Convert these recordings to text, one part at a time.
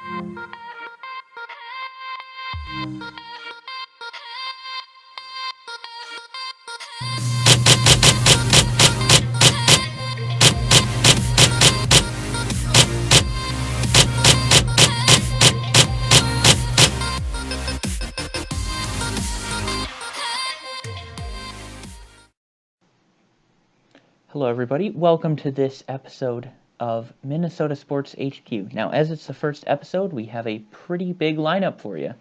Hello everybody, welcome to this episode of Minnesota Sports HQ. Now, as it's the first episode, we have a pretty big lineup for you.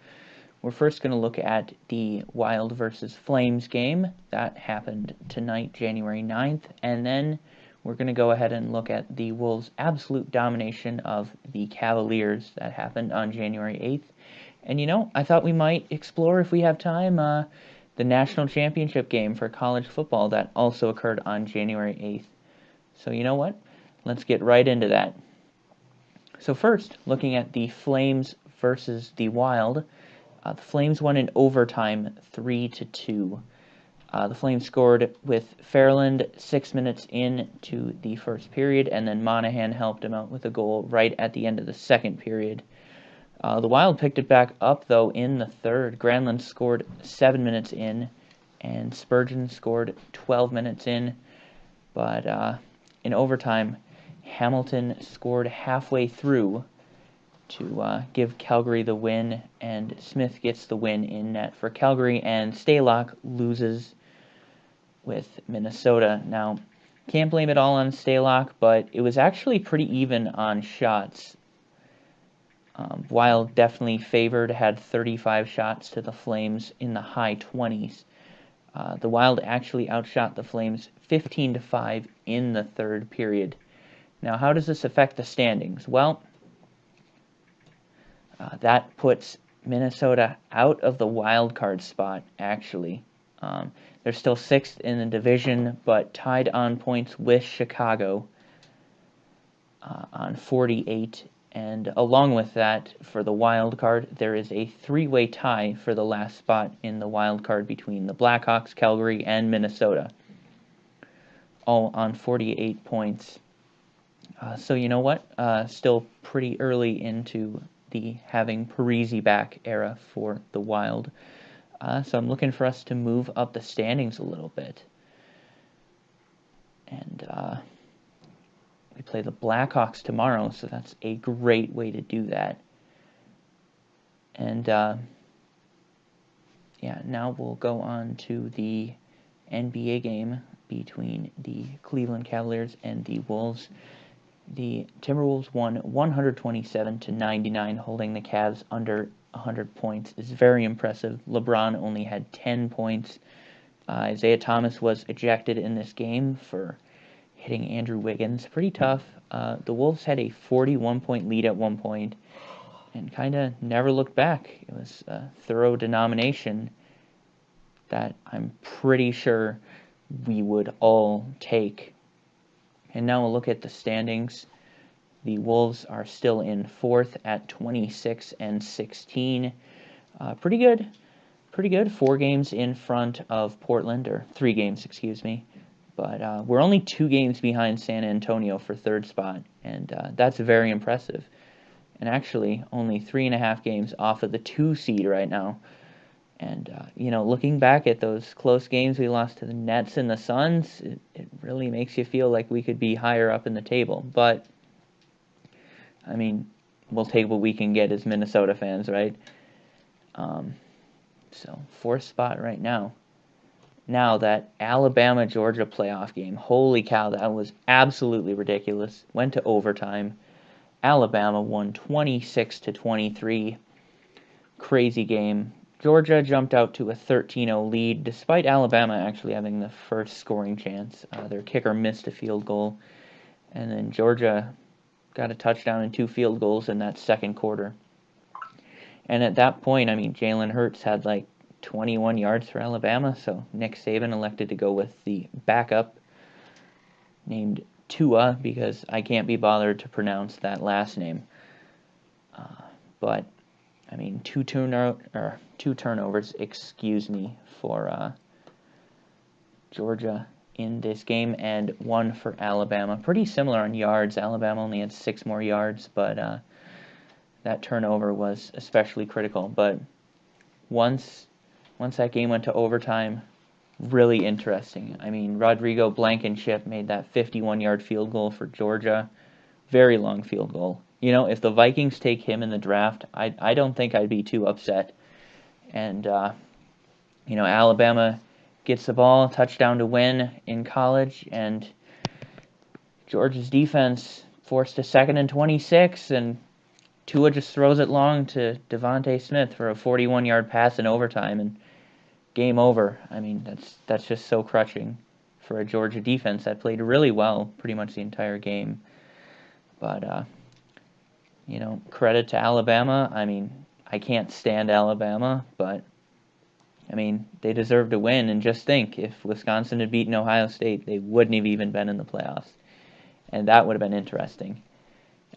We're first going to look at the Wild versus Flames game that happened tonight, January 9th, and then we're going to go ahead and look at the Wolves' absolute domination of the Cavaliers that happened on January 8th. And I thought we might explore, if we have time, the national championship game for college football that also occurred on January 8th. So you know what? Let's get right into that. So first, looking at the Flames versus the Wild, the Flames won in overtime 3-2. The Flames scored with Fairland 6 minutes into the first period, and then Monahan helped him out with a goal right at the end of the second period. The Wild picked it back up, though, in the third. Granlund scored 7 minutes in, and Spurgeon scored 12 minutes in. But in overtime, Hamilton scored halfway through to give Calgary the win, and Smith gets the win in net for Calgary, and Stalock loses with Minnesota. Now, can't blame it all on Stalock, but it was actually pretty even on shots. Wild definitely favored, had 35 shots to the Flames in the high 20s. The Wild actually outshot the Flames 15-5 in the third period. Now, how does this affect the standings? Well, that puts Minnesota out of the wild card spot, actually. They're still 6th in the division, but tied on points with Chicago on 48. And along with that, for the wild card, there is a three-way tie for the last spot in the wild card between the Blackhawks, Calgary, and Minnesota, all on 48 points. So you know what? Still pretty early into the having Parise back era for the Wild. So I'm looking for us to move up the standings a little bit. And we play the Blackhawks tomorrow, so that's a great way to do that. And now we'll go on to the NBA game between the Cleveland Cavaliers and the Wolves. The Timberwolves won 127-99, holding the Cavs under 100 points. It's very impressive. LeBron only had 10 points. Isaiah Thomas was ejected in this game for hitting Andrew Wiggins. Pretty tough. The Wolves had a 41-point lead at one point and kind of never looked back. It was a thorough denomination that I'm pretty sure we would all take. And now we'll look at the standings. The Wolves are still in 4th at 26-16. Pretty good. 4 games in front of Portland, or 3 games, excuse me. But we're only 2 games behind San Antonio for 3rd spot, and that's very impressive. And actually, only 3.5 games off of the 2 seed right now. And, looking back at those close games we lost to the Nets and the Suns, it really makes you feel like we could be higher up in the table. But, I mean, we'll take what we can get as Minnesota fans, right? So, 4th spot right now. Now, that Alabama-Georgia playoff game, holy cow, that was absolutely ridiculous. Went to overtime. Alabama won 26-23. Crazy game. Georgia jumped out to a 13-0 lead, despite Alabama actually having the first scoring chance. Their kicker missed a field goal, and then Georgia got a touchdown and 2 field goals in that second quarter. And at that point, Jalen Hurts had like 21 yards for Alabama, so Nick Saban elected to go with the backup named Tua, because I can't be bothered to pronounce that last name. But 2 turnovers, for Georgia in this game, and 1 for Alabama. Pretty similar on yards. Alabama only had 6 more yards, but that turnover was especially critical. But once that game went to overtime, really interesting. I mean, Rodrigo Blankenship made that 51-yard field goal for Georgia. Very long field goal. You know, if the Vikings take him in the draft, I don't think I'd be too upset. And, you know, Alabama gets the ball, touchdown to win in college, and Georgia's defense forced a 2nd and 26, and Tua just throws it long to Devontae Smith for a 41-yard pass in overtime, and game over. I mean, that's just so crushing for a Georgia defense that played really well pretty much the entire game. But, you know, credit to Alabama. I mean, I can't stand Alabama, but, I mean, they deserve to win. And just think, if Wisconsin had beaten Ohio State, they wouldn't have even been in the playoffs. And that would have been interesting.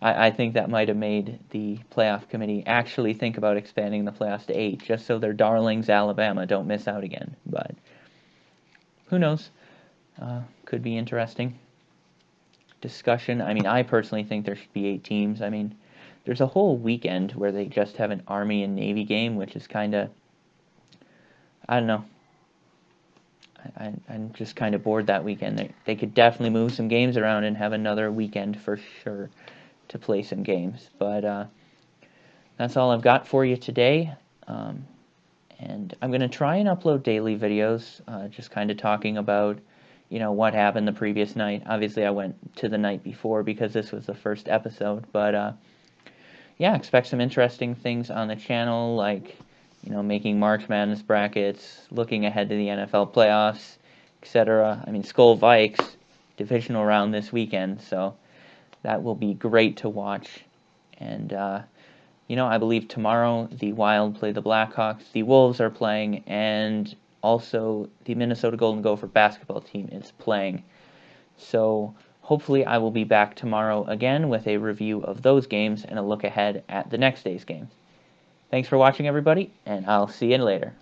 I think that might have made the playoff committee actually think about expanding the playoffs to 8, just so their darlings Alabama don't miss out again. But who knows? Could be interesting discussion. I mean, I personally think there should be 8 teams. I mean, there's a whole weekend where they just have an Army and Navy game, which is kind of, I don't know. I'm just kind of bored that weekend. They could definitely move some games around and have another weekend for sure to play some games. But that's all I've got for you today. And I'm going to try and upload daily videos, just kind of talking about, you know, what happened the previous night. Obviously, I went to the night before because this was the first episode. But, yeah, expect some interesting things on the channel, like, you know, making March Madness brackets, looking ahead to the NFL playoffs, etc. I mean, Skull Vikes, divisional round this weekend, so that will be great to watch. And, you know, I believe tomorrow the Wild play the Blackhawks, the Wolves are playing, and also the Minnesota Golden Gopher basketball team is playing. So hopefully I will be back tomorrow again with a review of those games and a look ahead at the next day's games. Thanks for watching, everybody, and I'll see you later.